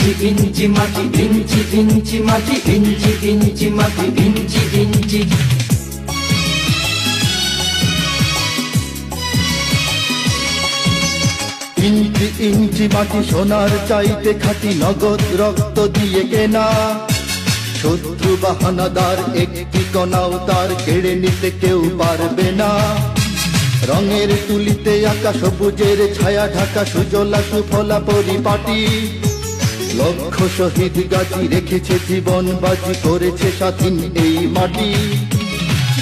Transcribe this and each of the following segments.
ইঞ্চি ইঞ্চি মাটি, ইঞ্চি ইঞ্চি মাটি, ইঞ্চি ইঞ্চি মাটি, ইঞ্চি ইঞ্চি। ইঞ্চি ইঞ্চি মাটি সোনার চাইতে খাঁটি, নগদ রক্ত দিয়ে কেনা। শত্রু বাহানাদার একটি কণাও তার কেড়ে নিতে কেউ পারবে না। রঙের তুলিতে আঁকা সবুজের ছায়া ঢাকা সুজলা সুফলা পরিপাটি। লক্ষ শহীদ গাজী রেখেছে জীবন বাজি, করেছে স্বাধীন এই মাটি।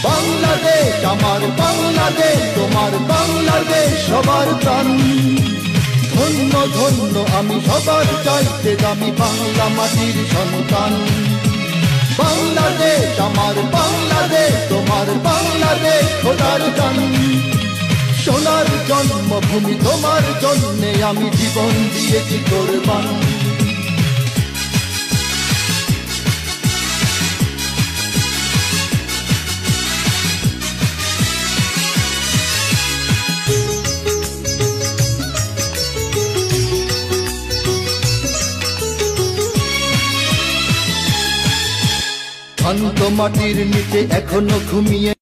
বাংলাদেশ আমার বাংলাদেশ, তোমার বাংলাদেশ সবার প্রাণ। ধন্য ধন্য আমি সবার চাইতে দামি বাংলা মাটির সন্তান। বাংলাদেশ আমার বাংলাদেশ, তোমার বাংলাদেশ খোদার গান। সোনার জন্মভূমি তোমার জন্যে আমি জীবন দিয়েছি কোরবান। শান্ত মাটির নিচে এখনো ঘুমিয়ে